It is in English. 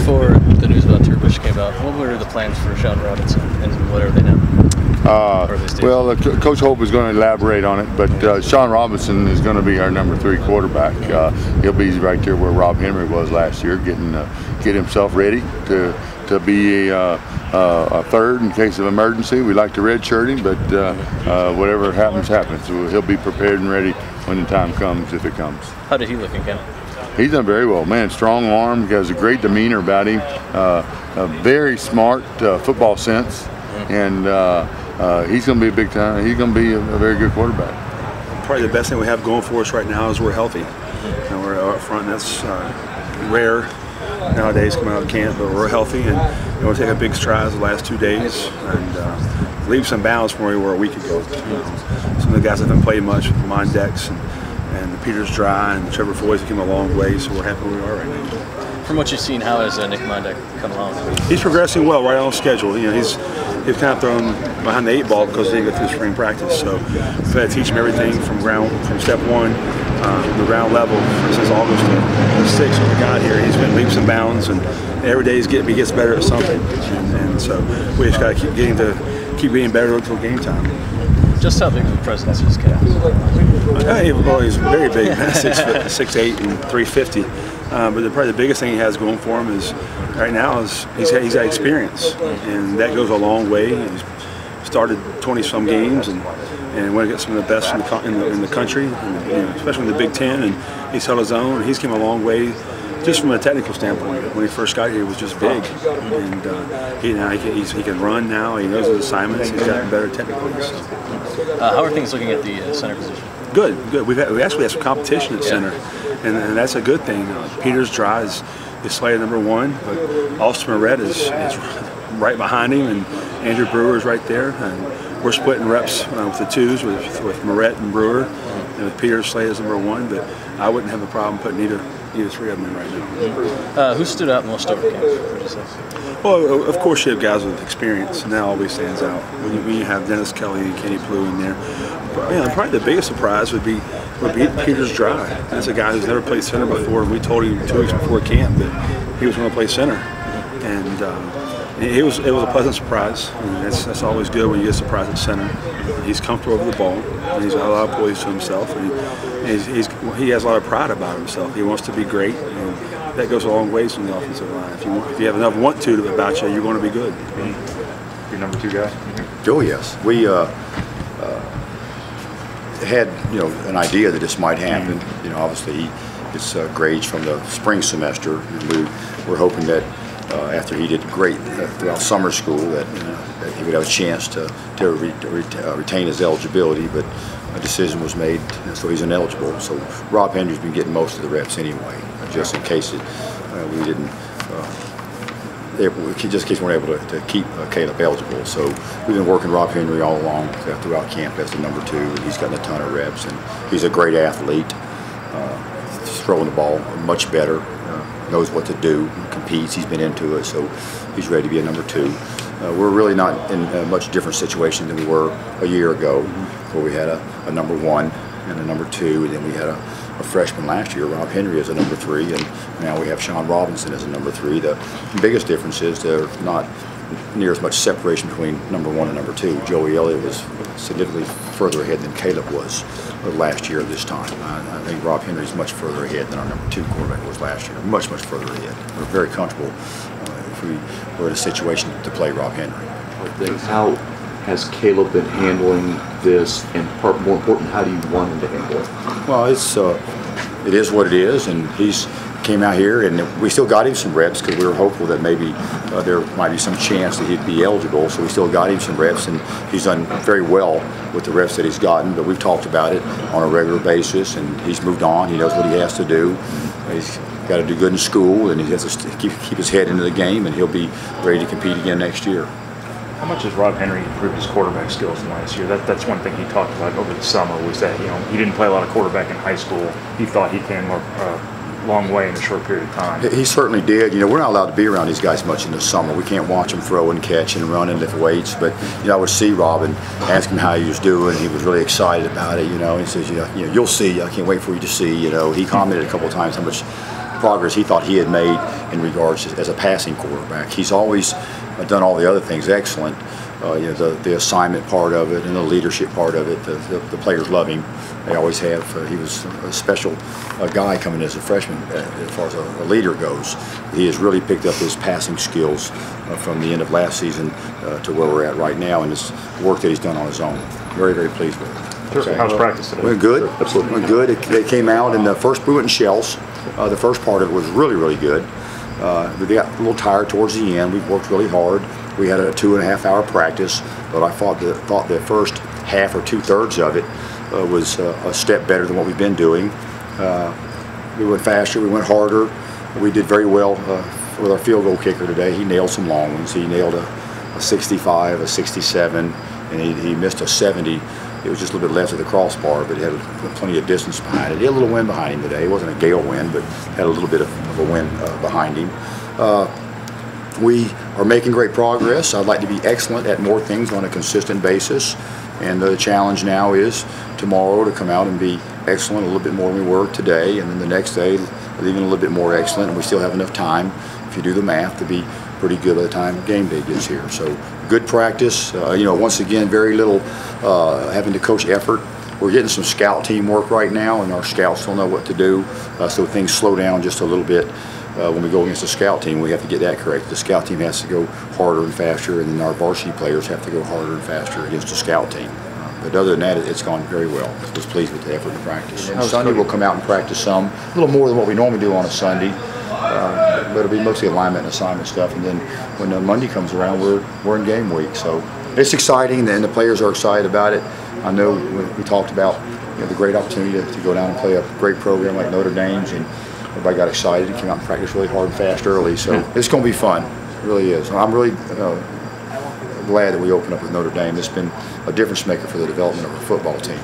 before the news about Turbush came out, what were the plans for Shawn Robinson and what are they now? Well, Coach Hope is going to elaborate on it, but Shawn Robinson is going to be our number 3 quarterback. He'll be right there where Rob Henry was last year, get himself ready to be a third in case of emergency. We like to redshirt him, but whatever happens, happens. So he'll be prepared and ready when the time comes, if it comes. How did he look again? He's done very well, man. Strong arm, has a great demeanor about him, a very smart football sense, and he's going to be a big time. He's going to be a very good quarterback. Probably the best thing we have going for us right now is we're healthy. And we're out front. That's rare nowadays coming out of camp, but we're healthy and we'll take a big stride the last 2 days and leave some balance from where we were a week ago. Some of the guys haven't played much with Mondex and Peter's Dry and Trevor Foy's came a long way, so we're happy where we are right now. From what you've seen, how has Nick Mondex come along? He's progressing well, right on schedule. You know, he's kind of thrown behind the 8 ball because he didn't go through spring practice. So we've had to teach him everything from step 1, the ground level since August to 6 when we got here. He's been leaps and bounds, and every day he gets better at something. And so we just got to keep getting better until game time. Just how big of a presence is Cal? Well, he's very big, 6'8" and 350. But probably the biggest thing he has going for him is right now is he's got experience, and that goes a long way. He's started 20-some games, and want to get some of the best in the country, and, especially in the Big Ten. And he's held his own. And he's came a long way, just from a technical standpoint. When he first got here, he was just big, and he can run now. He knows his assignments. He's gotten better technically. So. How are things looking at the center position? Good. We actually have some competition at center, and that's a good thing. Peter's Dry is slated number 1, but Austin Moret is right behind him, and Andrew Brewer is right there. And we're splitting reps with the 2s with Moret and Brewer, and with Peter's slated as number 1. But I wouldn't have a problem putting either 3 of them in right now. Who stood out most over camp, would you say? Well, of course you have guys with experience, and that always stands out. When you have Dennis Kelly and Kenny Blue in there, probably the biggest surprise would be Peter's Dry. That's a guy who's never played center before. We told him 2 weeks before camp that he was going to play center, and it was a pleasant surprise. And that's always good when you get a surprise at center. He's comfortable over the ball, and he's got a lot of poise to himself, and he has a lot of pride about himself. He wants to be great, and that goes a long ways in the offensive line. If you have enough want to about you, you're going to be good. Your number 2 guy? Oh yes, we had an idea that this might happen. Obviously it's grades from the spring semester, and we're hoping that after he did great throughout summer school that he would have a chance to retain his eligibility, but a decision was made, so he's ineligible. So Rob Henry's been getting most of the reps anyway, just in case we didn't. Just in case we weren't able to keep Caleb eligible. So we've been working Rob Henry all along throughout camp as the number 2, and he's gotten a ton of reps, and he's a great athlete. Throwing the ball much better, knows what to do, competes, he's been into it, so he's ready to be a number 2. We're really not in a much different situation than we were a year ago, where we had a number 1 and a number 2, and then we had a freshman last year, Rob Henry, as a number 3, and now we have Shawn Robinson as a number 3. The biggest difference is there's not near as much separation between number 1 and number 2. Joey Elliott was significantly further ahead than Caleb was last year this time. I think Rob Henry's much further ahead than our number 2 quarterback was last year. Much further ahead. We're very comfortable if we were in a situation to play Rob Henry. How has Caleb been handling this, and more important, how do you want him to handle it? Well, it is what it is, and he's came out here, and we still got him some reps because we were hopeful that maybe there might be some chance that he'd be eligible. So we still got him some reps, and he's done very well with the reps that he's gotten. But we've talked about it on a regular basis, and he's moved on. He knows what he has to do. He's got to do good in school, and he has to keep his head into the game, and he'll be ready to compete again next year. How much has Rob Henry improved his quarterback skills in last year? That's one thing he talked about over the summer, was that he didn't play a lot of quarterback in high school. He thought he came a long way in a short period of time. He certainly did. We're not allowed to be around these guys much in the summer. We can't watch them throw and catch and run and lift weights. But I would see Rob and ask him how he was doing. He was really excited about it. He says, you'll see. I can't wait for you to see. He commented a couple of times how much progress he thought he had made in regards as a passing quarterback. He's always done all the other things excellent. You know, the assignment part of it and the leadership part of it. The players love him. They always have. He was a special guy coming as a freshman as far as a leader goes. He has really picked up his passing skills from the end of last season to where we're at right now, and his work that he's done on his own. Very, very pleased with it. Sure. How was practice today? Went good. Absolutely. Went good. They came out, and the first we went in shells. The first part of it was really, really good. We got a little tired towards the end. We worked really hard. We had a 2.5-hour practice, but I thought the first half or 2/3 of it was a step better than what we've been doing. We went faster. We went harder. We did very well with our field goal kicker today. He nailed some long ones. He nailed a 65, a 67, and he missed a 70. It was just a little bit left of the crossbar, but he had plenty of distance behind it. He had a little wind behind him today. It wasn't a gale wind, but had a little bit of a wind behind him. We are making great progress. I'd like to be excellent at more things on a consistent basis, and the challenge now is tomorrow to come out and be excellent a little bit more than we were today, and then the next day even a little bit more excellent, and we still have enough time, if you do the math, to be pretty good by the time game day gets here. So good practice. You know, once again, very little having to coach effort. We're getting some scout teamwork right now, and our scouts don't know what to do, so things slow down just a little bit. When we go against the scout team, we have to get that correct. The scout team has to go harder and faster, and then our varsity players have to go harder and faster against the scout team. But other than that, it's gone very well. I was pleased with the effort in practice. And Sunday we'll come out and practice some, a little more than what we normally do on a Sunday. But it'll be mostly alignment and assignment stuff. And then when Monday comes around, we're in game week. So it's exciting, and the players are excited about it. I know we talked about the great opportunity to go down and play a great program like Notre Dame's, and everybody got excited and came out and practiced really hard and fast early. So it's going to be fun. It really is. I'm really glad that we opened up with Notre Dame. It's been a difference maker for the development of our football team.